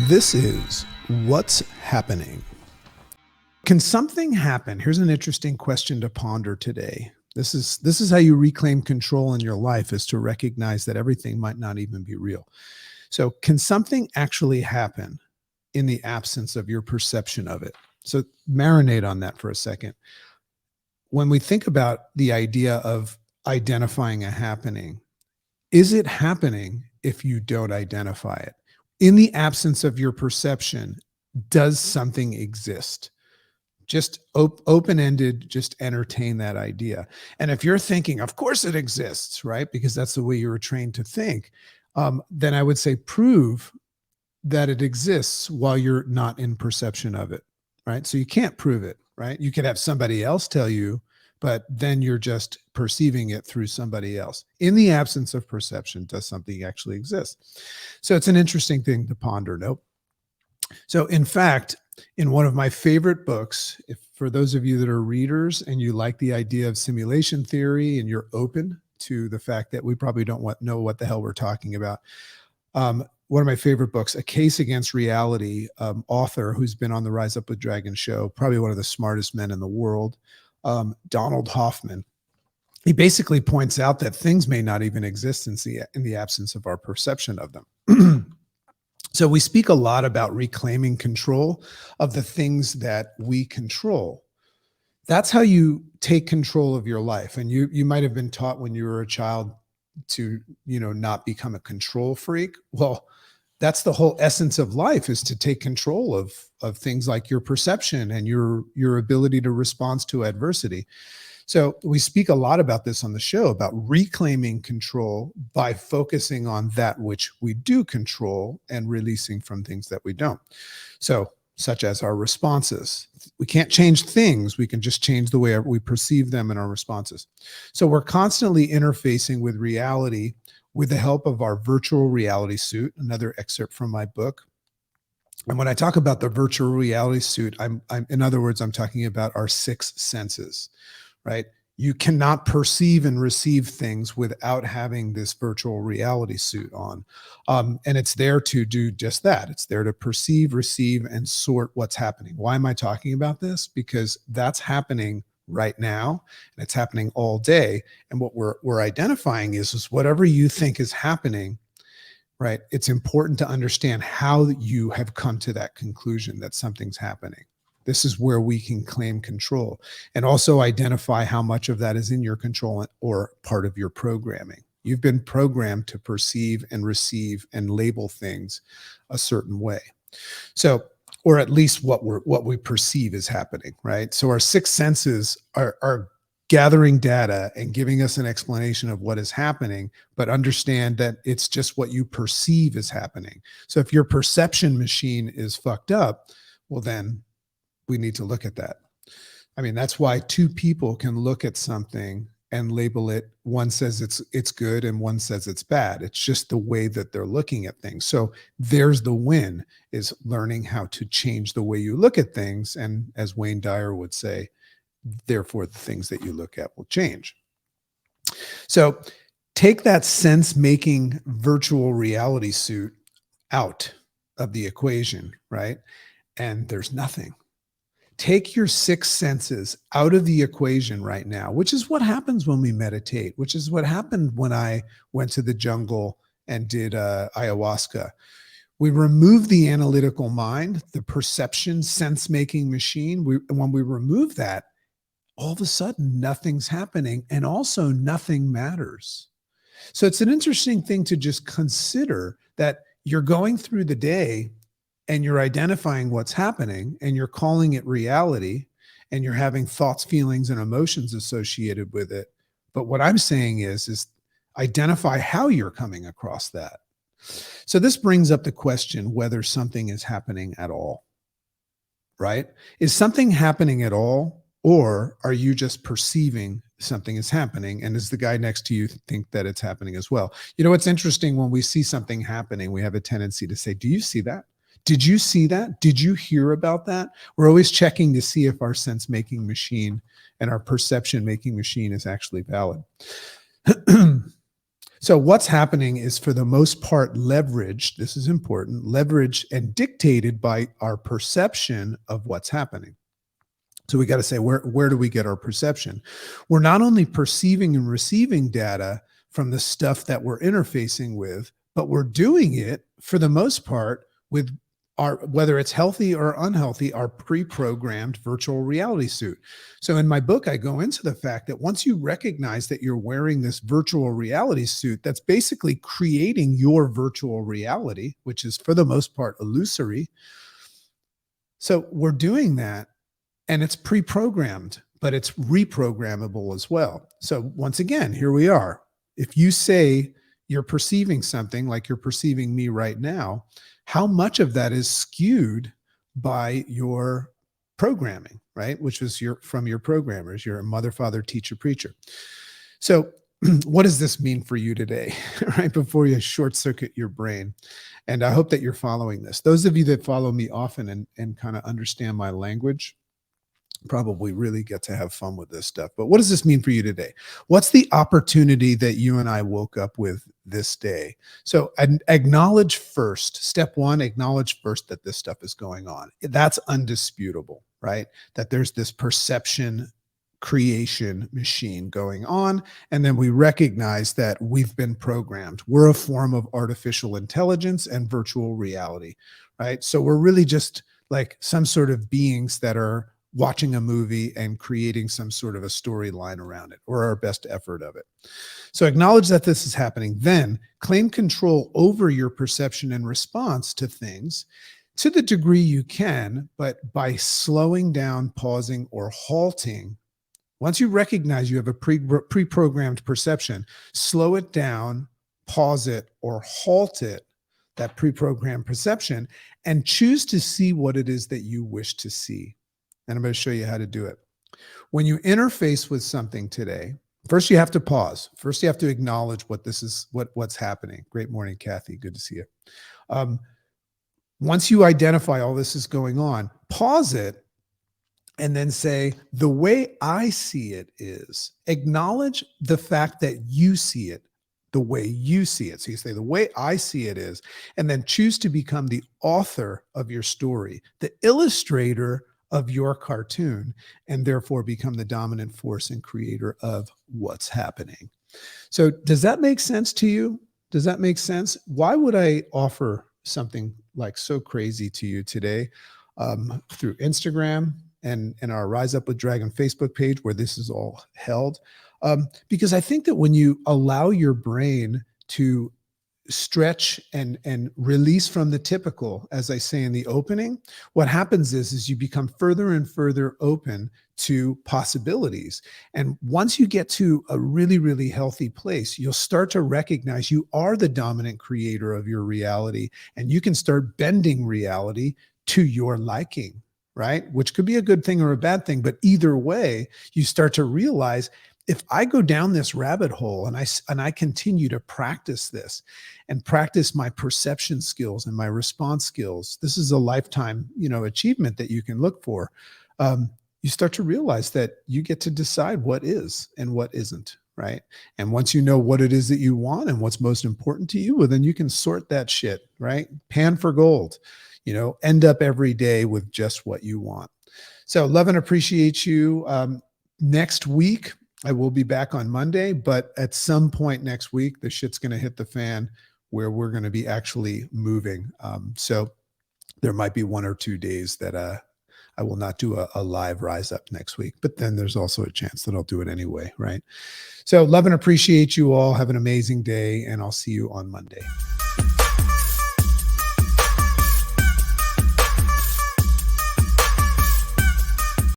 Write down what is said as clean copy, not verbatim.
This is What's Happening. Can something happen? Here's an interesting question to ponder today. This is how you reclaim control in your life, is to recognize that everything might not even be real. So can something actually happen in the absence of your perception of it? So marinate on that for a second. When we think about the idea of identifying a happening, is it happening if you don't identify it? In the absence of your perception, does something exist? Just open-ended, just entertain that idea. And if you're thinking, of course it exists, right? Because that's the way you were trained to think, then I would say prove that it exists while you're not in perception of it, right? So you can't prove it, right? You could have somebody else tell you, but then you're just perceiving it through somebody else. In the absence of perception, does something actually exist? So it's an interesting thing to ponder, no? So in fact, in one of my favorite books, if for those of you that are readers and you like the idea of simulation theory and you're open to the fact that we probably don't know what the hell we're talking about, one of my favorite books, A Case Against Reality, author who's been on the Rise Up with Dragon show, probably one of the smartest men in the world, Donald Hoffman. He basically points out that things may not even exist in the absence of our perception of them. So we speak a lot about reclaiming control of the things that we control. That's how you take control of your life. And you might have been taught when you were a child to, not become a control freak. Well, that's the whole essence of life, is to take control of things like your perception and your ability to respond to adversity. So we speak a lot about this on the show, about reclaiming control by focusing on that which we do control and releasing from things that we don't. So such as our responses. We can't change things. We can just change the way we perceive them and our responses. So we're constantly interfacing with reality with the help of our virtual reality suit, another excerpt from my book. And when I talk about the virtual reality suit, I'm in other words, I'm talking about our six senses, right? You cannot perceive and receive things without having this virtual reality suit on. And it's there to do just that. It's there to perceive, receive, and sort what's happening. Why am I talking about this? Because that's happening right now, and it's happening all day. And what we're identifying is whatever you think is happening, right? It's important to understand how you have come to that conclusion that something's happening. This is where we can claim control, and also identify how much of that is in your control or part of your programming. You've been programmed to perceive and receive and label things a certain way. So, or at least what we perceive is happening, right? So our six senses are gathering data and giving us an explanation of what is happening, but understand that it's just what you perceive is happening. So if your perception machine is fucked up, well, then we need to look at that. I mean, that's why two people can look at something and label it. One says it's good and one says it's bad. It's just the way that they're looking at things. So there's the win, is learning how to change the way you look at things. And as Wayne Dyer would say, therefore the things that you look at will change. So take that sense-making virtual reality suit out of the equation, right? And there's nothing. Take your six senses out of the equation right now, which is what happens when we meditate, which is what happened when I went to the jungle and did ayahuasca. We remove the analytical mind, the perception, sense-making machine. When we remove that, all of a sudden nothing's happening, and also nothing matters. So it's an interesting thing to just consider, that you're going through the day and you're identifying what's happening and you're calling it reality, and you're having thoughts, feelings, and emotions associated with it. But what I'm saying is identify how you're coming across that. So this brings up the question whether something is happening at all, right? Is something happening at all, or are you just perceiving something is happening, and does the guy next to you think that it's happening as well? You know, it's interesting, when we see something happening, we have a tendency to say, do you see that? Did you see that? Did you hear about that? We're always checking to see if our sense-making machine and our perception-making machine is actually valid. So what's happening is for the most part leveraged, this is important, leveraged and dictated by our perception of what's happening. So we got to say, where do we get our perception? We're not only perceiving and receiving data from the stuff that we're interfacing with, but we're doing it for the most part with our, whether it's healthy or unhealthy, our pre-programmed virtual reality suit. So in my book, I go into the fact that once you recognize that you're wearing this virtual reality suit, that's basically creating your virtual reality, which is for the most part illusory. So we're doing that, and it's pre-programmed, but it's reprogrammable as well. So once again, here we are. If you say you're perceiving something like you're perceiving me right now, how much of that is skewed by your programming, right? Which was from your programmers, your mother, father, teacher, preacher. So what does this mean for you today, right? Before you short circuit your brain. And I hope that you're following this. Those of you that follow me often and kind of understand my language, probably really get to have fun with this stuff. But what does this mean for you today? What's the opportunity that you and I woke up with this day? So acknowledge first. Step one, acknowledge first that this stuff is going on. That's undisputable, right? That there's this perception creation machine going on. And then we recognize that we've been programmed. We're a form of artificial intelligence and virtual reality, right? So we're really just like some sort of beings that are watching a movie and creating some sort of a storyline around it, or our best effort of it. So acknowledge that this is happening. Then claim control over your perception and response to things to the degree you can, but by slowing down, pausing, or halting. Once you recognize you have a pre-programmed perception, slow it down, pause it, or halt it, that pre-programmed perception, and choose to see what it is that you wish to see. And I'm going to show you how to do it. When you interface with something today, first you have to pause. First you have to acknowledge what this is, what's happening. Great morning, Kathy. Good to see you. Once you identify all this is going on, pause it and then say, the way I see it is, acknowledge the fact that you see it the way you see it. So you say, the way I see it is, and then choose to become the author of your story, the illustrator of your cartoon, and therefore become the dominant force and creator of what's happening. So does that make sense to you? Does that make sense? Why would I offer something like so crazy to you today through Instagram and our Rise Up with Dragon Facebook page where this is all held? Because I think that when you allow your brain to stretch and release from the typical, as I say in the opening, what happens is you become further and further open to possibilities. And once you get to a really, really healthy place, you'll start to recognize you are the dominant creator of your reality, and you can start bending reality to your liking, right? Which could be a good thing or a bad thing, but either way, you start to realize, if I go down this rabbit hole and I continue to practice this and practice my perception skills and my response skills, this is a lifetime, achievement that you can look for. You start to realize that you get to decide what is and what isn't, right? And once you know what it is that you want and what's most important to you, well, then you can sort that shit, right? Pan for gold, end up every day with just what you want. So love and appreciate you. Next week, I will be back on Monday, but at some point next week, the shit's going to hit the fan where we're going to be actually moving. So there might be 1 or 2 days that I will not do a live Rise Up next week, but then there's also a chance that I'll do it anyway, right? So love and appreciate you all. Have an amazing day, and I'll see you on Monday.